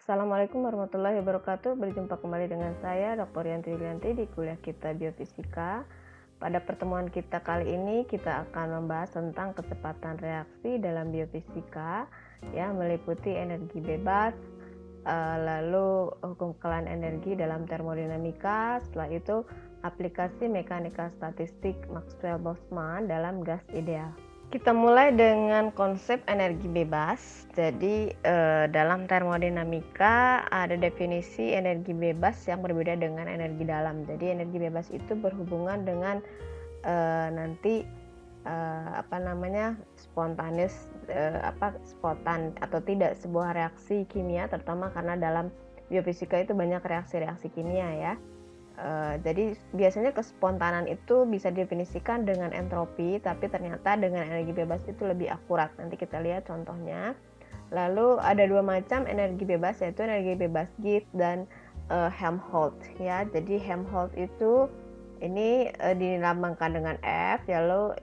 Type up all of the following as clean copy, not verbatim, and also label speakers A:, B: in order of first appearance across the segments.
A: Assalamualaikum warahmatullahi wabarakatuh. Berjumpa kembali dengan saya, Dr. Yanti Yulianti di kuliah kita Biofisika. Pada pertemuan kita kali ini, kita akan membahas tentang kecepatan reaksi dalam biofisika, ya, meliputi energi bebas, lalu hukum kekalahan energi dalam termodinamika. Setelah itu, aplikasi mekanika statistik Maxwell-Boltzmann dalam gas ideal. Kita mulai dengan konsep energi bebas. Jadi dalam termodinamika ada definisi energi bebas yang berbeda dengan energi dalam. Jadi energi bebas itu berhubungan dengan spontan atau tidak sebuah reaksi kimia, terutama karena dalam biofisika itu banyak reaksi-reaksi kimia ya. Jadi biasanya kespontanan itu bisa didefinisikan dengan entropi, tapi ternyata dengan energi bebas itu lebih akurat. Nanti kita lihat contohnya. Lalu ada dua macam energi bebas, yaitu energi bebas Gibbs dan Helmholtz ya. Jadi Helmholtz itu ini dilambangkan dengan F, lalu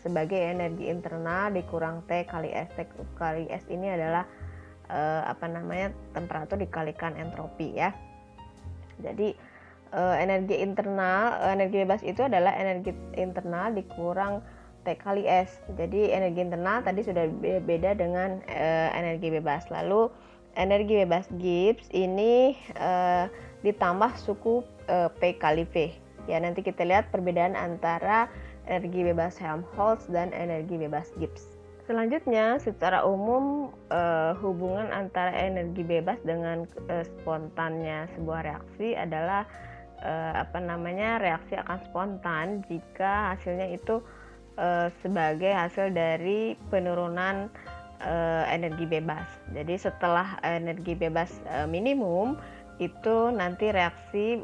A: sebagai energi internal dikurang T kali S. T kali S ini adalah temperatur dikalikan entropi ya. Jadi energi bebas itu adalah energi internal dikurang T kali S. Jadi energi internal tadi sudah beda dengan energi bebas. Lalu energi bebas Gibbs ini ditambah suku P kali V. Ya, nanti kita lihat perbedaan antara energi bebas Helmholtz dan energi bebas Gibbs. Selanjutnya, secara umum hubungan antara energi bebas dengan spontannya sebuah reaksi adalah reaksi akan spontan jika hasilnya itu sebagai hasil dari penurunan energi bebas. Jadi setelah energi bebas minimum itu nanti reaksi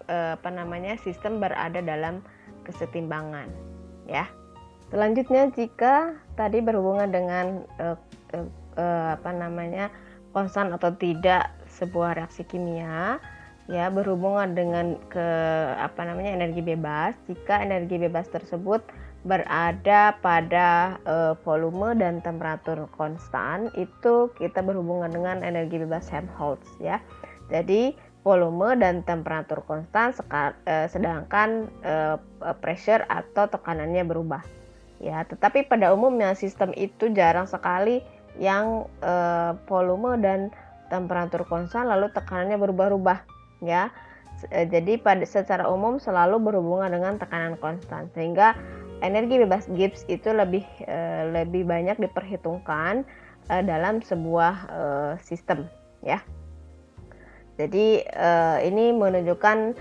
A: sistem berada dalam kesetimbangan ya. Selanjutnya, jika tadi berhubungan dengan konstan atau tidak sebuah reaksi kimia, ya, berhubungan dengan energi bebas. Jika energi bebas tersebut berada pada volume dan temperatur konstan, itu kita berhubungan dengan energi bebas Helmholtz ya. Jadi volume dan temperatur konstan, sedangkan pressure atau tekanannya berubah ya. Tetapi pada umumnya sistem itu jarang sekali yang volume dan temperatur konstan lalu tekanannya berubah-ubah ya. Jadi secara umum selalu berhubungan dengan tekanan konstan, sehingga energi bebas Gibbs itu lebih banyak diperhitungkan dalam sebuah sistem ya. Jadi ini menunjukkan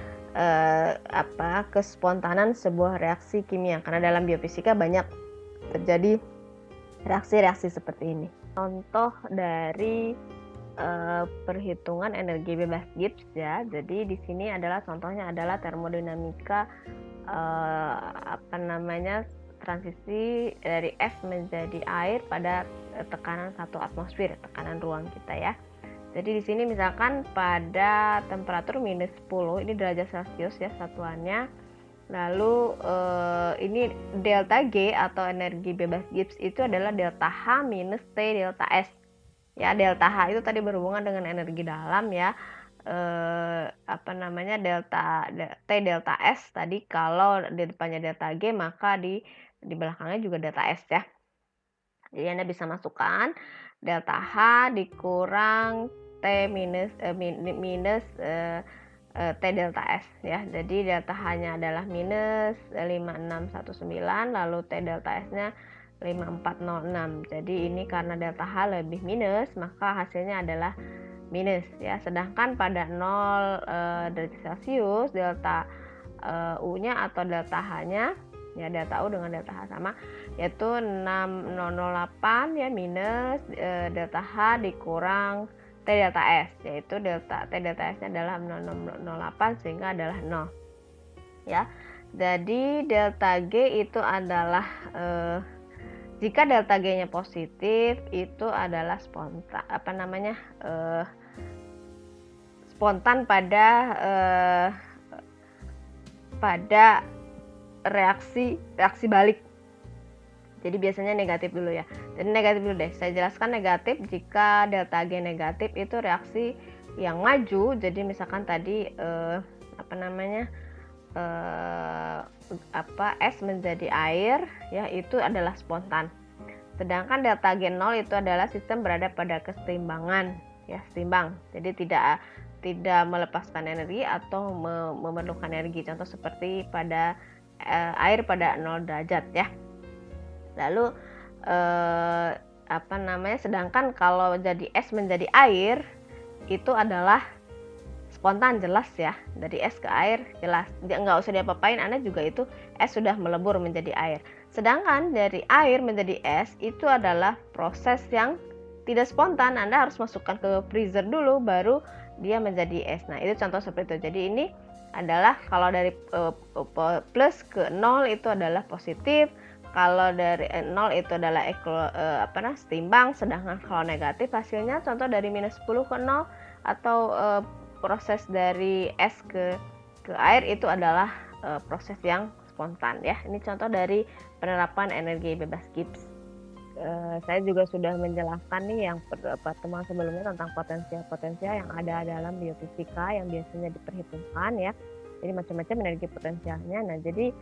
A: kespontanan sebuah reaksi kimia, karena dalam biofisika banyak terjadi reaksi-reaksi seperti ini. Contoh dari perhitungan energi bebas Gibbs ya. Jadi di sini contohnya adalah termodinamika transisi dari F menjadi air pada tekanan 1 atmosfer, tekanan ruang kita ya. Jadi di sini misalkan pada temperatur minus 10, ini derajat Celcius ya satuannya. Lalu ini delta G atau energi bebas Gibbs itu adalah delta H minus T delta S. Ya, delta H itu tadi berhubungan dengan energi dalam ya. Delta S tadi, kalau di depannya delta G maka di belakangnya juga delta S ya. Jadi Anda bisa masukkan delta H dikurang T minus T delta S ya. Jadi delta H-nya adalah minus 5619, lalu T delta S-nya 5406. Jadi ini karena delta H lebih minus, maka hasilnya adalah minus ya. Sedangkan pada 0 derajat Celcius, delta U-nya atau delta H-nya ya, delta U dengan delta H sama, yaitu 6008 ya, minus delta H dikurang T delta S, yaitu T delta S-nya adalah 0,08 sehingga adalah 0 ya. Jadi delta G itu adalah jika delta G-nya positif, itu adalah spontan pada reaksi balik. Jadi biasanya negatif dulu ya. Jadi negatif dulu deh. Saya jelaskan negatif. Jika delta G negatif, itu reaksi yang maju. Jadi misalkan tadi es menjadi air ya, itu adalah spontan. Sedangkan delta G0 itu adalah sistem berada pada keseimbangan ya, seimbang. Jadi tidak melepaskan energi atau memerlukan energi. Contoh seperti pada air pada 0 derajat ya. Lalu sedangkan kalau jadi es menjadi air itu adalah spontan, jelas ya, dari es ke air jelas, nggak usah diapa-apain, Anda juga itu es sudah melebur menjadi air. Sedangkan dari air menjadi es itu adalah proses yang tidak spontan, Anda harus masukkan ke freezer dulu baru dia menjadi es. Nah itu contoh seperti itu. Jadi ini adalah kalau dari plus ke 0 itu adalah positif, kalau dari 0 itu adalah setimbang, sedangkan kalau negatif hasilnya contoh dari minus 10 ke 0 atau proses dari es ke air itu adalah proses yang spontan ya. Ini contoh dari penerapan energi bebas Gibbs. Saya juga sudah menjelaskan nih yang pertemuan sebelumnya tentang potensial-potensial yang ada dalam biofisika yang biasanya diperhitungkan ya. Jadi macam-macam energi potensialnya. Nah, jadi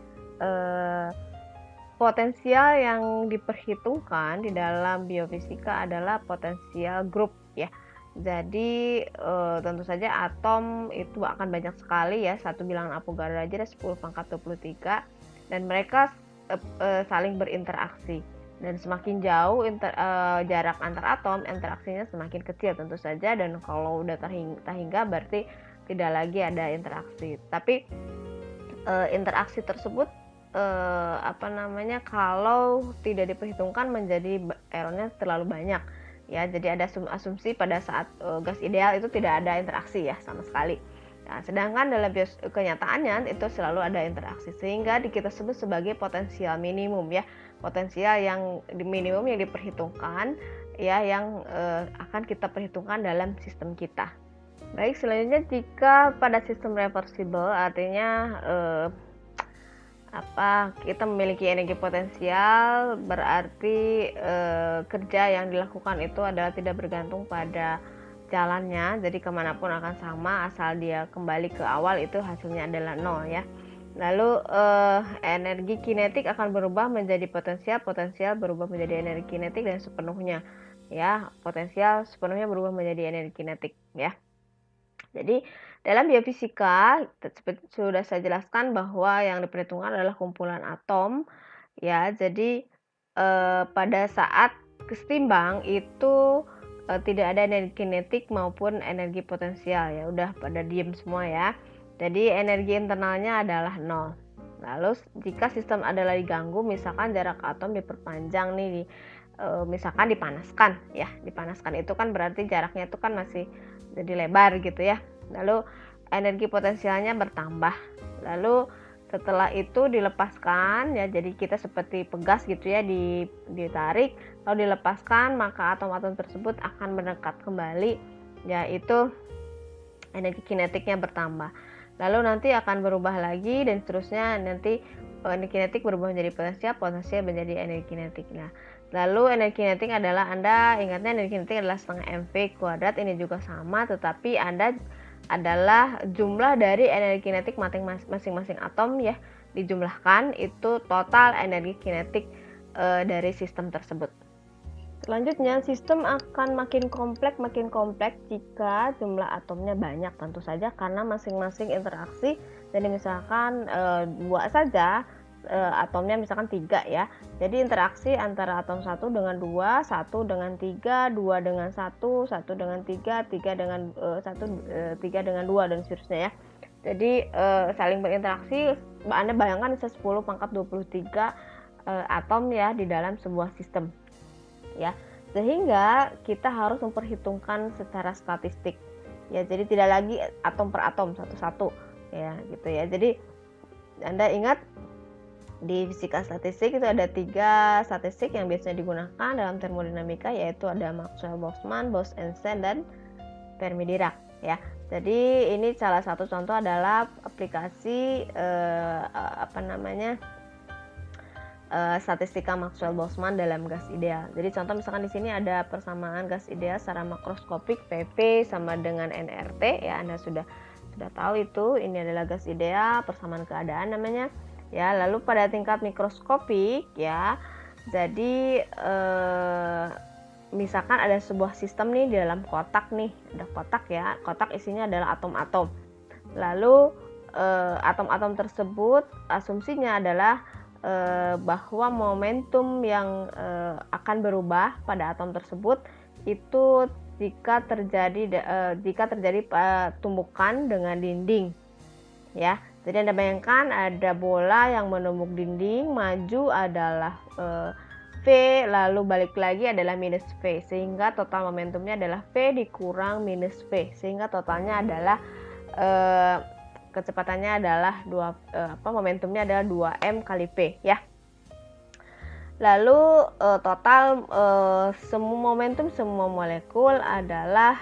A: potensial yang diperhitungkan di dalam biofisika adalah potensial grup ya. Jadi tentu saja atom itu akan banyak sekali ya, satu bilangan Avogadro aja ada 10 pangkat 23 dan mereka saling berinteraksi, dan semakin jauh jarak antar atom, interaksinya semakin kecil tentu saja, dan kalau udah terhingga berarti tidak lagi ada interaksi. Tapi interaksi tersebut kalau tidak diperhitungkan menjadi errornya terlalu banyak ya. Jadi ada asumsi pada saat gas ideal itu tidak ada interaksi ya sama sekali. Nah, sedangkan dalam kenyataannya itu selalu ada interaksi, sehingga kita sebut sebagai potensial minimum ya, potensial yang minimum yang diperhitungkan ya, yang akan kita perhitungkan dalam sistem kita. Baik, selanjutnya jika pada sistem reversible artinya kita memiliki energi potensial, berarti kerja yang dilakukan itu adalah tidak bergantung pada jalannya, jadi kemanapun akan sama asal dia kembali ke awal, itu hasilnya adalah 0 ya. Lalu energi kinetik akan berubah menjadi potensial, potensial berubah menjadi energi kinetik, dan sepenuhnya ya, potensial sepenuhnya berubah menjadi energi kinetik ya. Jadi dalam biofisika seperti sudah saya jelaskan bahwa yang diperhitungkan adalah kumpulan atom ya. Jadi pada saat kesetimbang itu tidak ada energi kinetik maupun energi potensial ya, udah pada diem semua ya. Jadi energi internalnya adalah 0. Lalu jika sistem adalah diganggu, misalkan jarak atom diperpanjang nih, misalkan dipanaskan ya, dipanaskan itu kan berarti jaraknya itu kan masih jadi lebar gitu ya. Lalu energi potensialnya bertambah. Lalu setelah itu dilepaskan ya, jadi kita seperti pegas gitu ya, ditarik lalu dilepaskan, maka atom-atom tersebut akan mendekat kembali, yaitu energi kinetiknya bertambah. Lalu nanti akan berubah lagi dan seterusnya, nanti energi kinetik berubah menjadi potensial, potensial menjadi energi kinetik. Nah, lalu energi kinetik adalah, Anda ingatnya energi kinetik adalah setengah mv kuadrat, ini juga sama, tetapi Anda adalah jumlah dari energi kinetik masing-masing atom ya, dijumlahkan, itu total energi kinetik dari sistem tersebut. Selanjutnya, sistem akan makin kompleks jika jumlah atomnya banyak, tentu saja karena masing-masing interaksi. Jadi misalkan 2 saja atomnya, misalkan 3 ya, jadi interaksi antara atom 1 dengan 2, 1 dengan 3, 2 dengan 1, 1 dengan 3, 3 dengan 1, 3 dengan 2, dan seterusnya ya. Jadi saling berinteraksi. Anda bayangkan bisa 10 pangkat 23 atom ya di dalam sebuah sistem ya, sehingga kita harus memperhitungkan secara statistik ya, jadi tidak lagi atom per atom satu-satu ya gitu ya. Jadi Anda ingat di fisika statistik itu ada 3 statistik yang biasanya digunakan dalam termodinamika, yaitu ada Maxwell-Boltzmann, Bose-Einstein, dan Fermi-Dirac ya. Jadi ini salah satu contoh adalah aplikasi statistika Maxwell-Boltzmann dalam gas ideal. Jadi contoh misalkan di sini ada persamaan gas ideal secara makroskopik PP sama dengan nRT ya, Anda sudah tahu itu, ini adalah gas ideal, persamaan keadaan namanya ya. Lalu pada tingkat mikroskopik ya, jadi misalkan ada sebuah sistem nih di dalam kotak nih, ada kotak ya, kotak isinya adalah atom-atom. Lalu atom-atom tersebut asumsinya adalah bahwa momentum yang akan berubah pada atom tersebut itu jika terjadi tumbukan dengan dinding ya. Jadi Anda bayangkan ada bola yang menumbuk dinding, maju adalah V, lalu balik lagi adalah minus V, sehingga total momentumnya adalah V dikurang minus V, sehingga totalnya adalah kecepatannya adalah momentumnya adalah 2m kali P ya. Lalu total semua momentum semua molekul adalah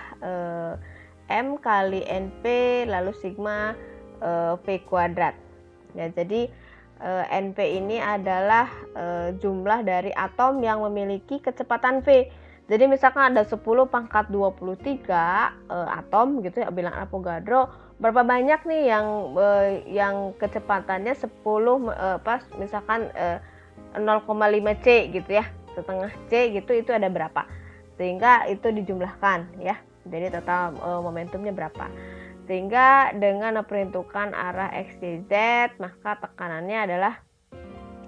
A: m kali Np lalu sigma V kuadrat ya. Jadi Np ini adalah jumlah dari atom yang memiliki kecepatan V. Jadi misalkan ada 10 pangkat 23 atom gitu ya, bilangan Avogadro, berapa banyak nih yang kecepatannya 10 misalkan 0,5 C gitu ya, setengah C gitu, itu ada berapa, sehingga itu dijumlahkan ya. Jadi total momentumnya berapa, sehingga dengan peruntukan arah X, Y, Z maka tekanannya adalah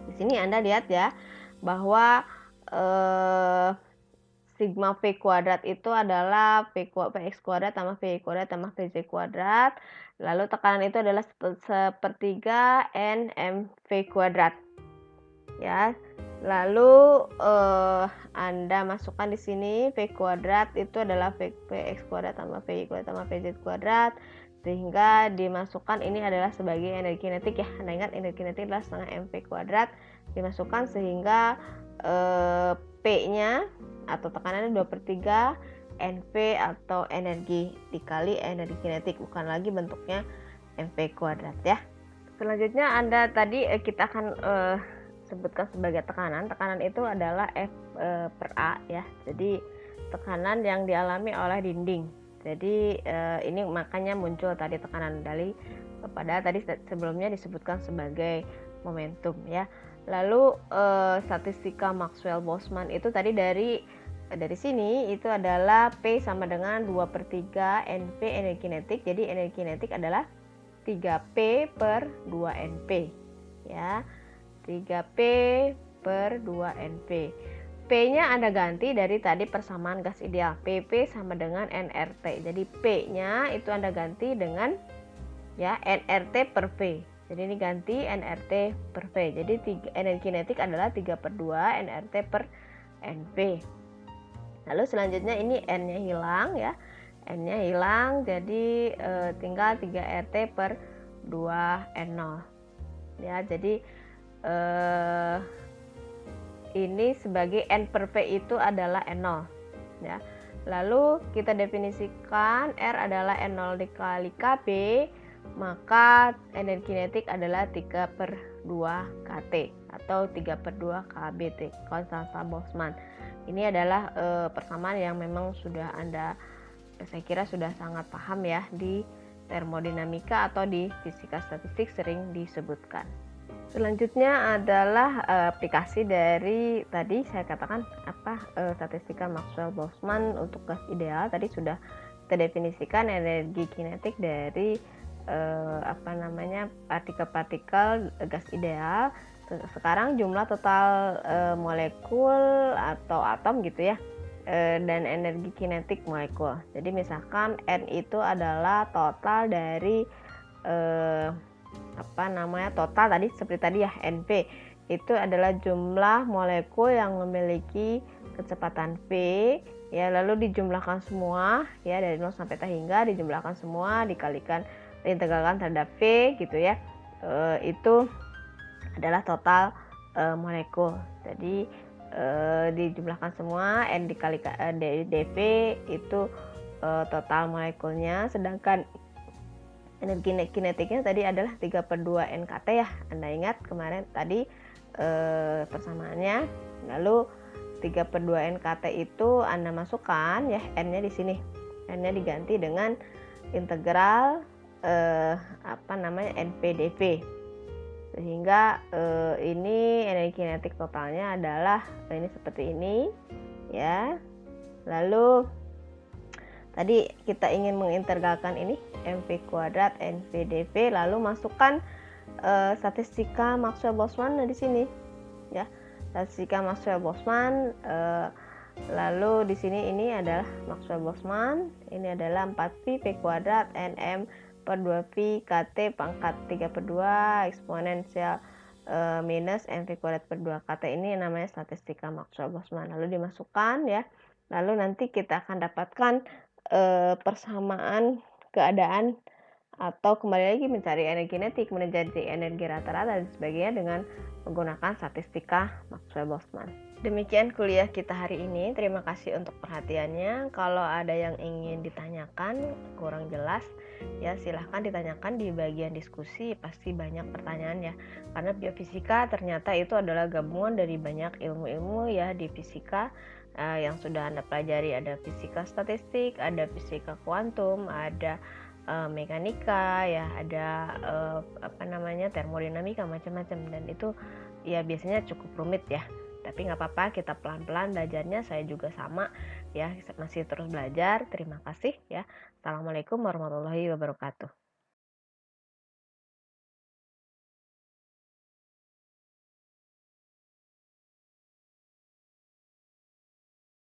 A: di sini Anda lihat ya, bahwa sigma V kuadrat itu adalah Vx kuadrat tambah Vy kuadrat tambah Vz kuadrat. Lalu tekanan itu adalah sepertiga NmV kuadrat ya. Lalu Anda masukkan di sini V kuadrat itu adalah Vx kuadrat tambah Vy kuadrat tambah Vz kuadrat, sehingga dimasukkan ini adalah sebagai energi kinetik ya. Anda ingat energi kinetik adalah setengah mv kuadrat, dimasukkan sehingga P-nya atau tekanannya 2/3 NV atau energi dikali energi kinetik, bukan lagi bentuknya mv kuadrat ya. Selanjutnya Anda tadi kita akan sebutkan sebagai tekanan. Tekanan itu adalah F per A ya. Jadi tekanan yang dialami oleh dinding. Jadi ini makanya muncul tadi tekanan dari pada tadi sebelumnya disebutkan sebagai momentum ya. Lalu statistika Maxwell-Boltzmann itu tadi dari sini itu adalah P sama dengan 2/3 NP energi kinetik. Jadi energi kinetik adalah 3P per 2NP ya. 3P per 2NP. P-nya Anda ganti dari tadi persamaan gas ideal, PP sama dengan nRT. Jadi P-nya itu Anda ganti dengan ya nRT per V. Jadi ini ganti nRT per V. Jadi energi kinetik adalah 3/2 nRT per NV. Lalu selanjutnya ini N-nya hilang ya. N-nya hilang, jadi tinggal 3RT per 2N0 ya. Jadi ini sebagai N per V itu adalah N0 ya. Lalu kita definisikan R adalah N0 dikali KB, maka energi kinetik adalah 3/2 kT atau 3/2 kBT, konstanta Boltzmann. Ini adalah persamaan yang memang sudah saya kira sudah sangat paham ya, di termodinamika atau di fisika statistik sering disebutkan. Selanjutnya adalah aplikasi dari tadi saya katakan statistika Maxwell-Boltzmann untuk gas ideal. Tadi sudah kita definisikan energi kinetik dari partikel-partikel gas ideal. Sekarang jumlah total molekul atau atom gitu ya, dan energi kinetik molekul. Jadi misalkan N itu adalah total dari total tadi seperti tadi ya, NP itu adalah jumlah molekul yang memiliki kecepatan V ya, lalu dijumlahkan semua ya, dari 0 sampai T hingga dijumlahkan semua, diintegralkan terhadap V gitu ya. Itu adalah total molekul. Jadi dijumlahkan semua, N dikalikan dV itu total molekulnya, sedangkan energi kinetiknya tadi adalah 3/2 NKT ya. Anda ingat kemarin tadi persamaannya. Lalu 3/2 NKT itu Anda masukkan ya, N-nya di sini. N-nya diganti dengan integral NPdV. Sehingga ini energi kinetik totalnya adalah ini seperti ini ya. Lalu tadi kita ingin mengintegralkan ini mv² NPdV, lalu masukkan statistika Maxwell-Boltzmann di sini ya. Statistika Maxwell-Boltzmann, lalu di sini ini adalah Maxwell-Boltzmann, ini adalah 4pi p² nm per 2pi kt pangkat 3/2 eksponensial minus mv² per 2 kt. Ini namanya statistika Maxwell-Boltzmann. Lalu dimasukkan ya. Lalu nanti kita akan dapatkan persamaan keadaan atau kembali lagi mencari energi kinetik menjadi energi rata-rata dan sebagainya dengan menggunakan statistika Maxwell-Boltzmann. Demikian kuliah kita hari ini. Terima kasih untuk perhatiannya. Kalau ada yang ingin ditanyakan kurang jelas ya silahkan ditanyakan di bagian diskusi, pasti banyak pertanyaan ya, karena biofisika ternyata itu adalah gabungan dari banyak ilmu-ilmu ya di fisika yang sudah Anda pelajari. Ada fisika statistik, ada fisika kuantum, ada mekanika ya, ada termodinamika, macam-macam, dan itu ya biasanya cukup rumit ya, tapi nggak apa-apa, kita pelan-pelan belajarnya. Saya juga sama ya, masih terus belajar. Terima kasih ya. Assalamualaikum warahmatullahi wabarakatuh.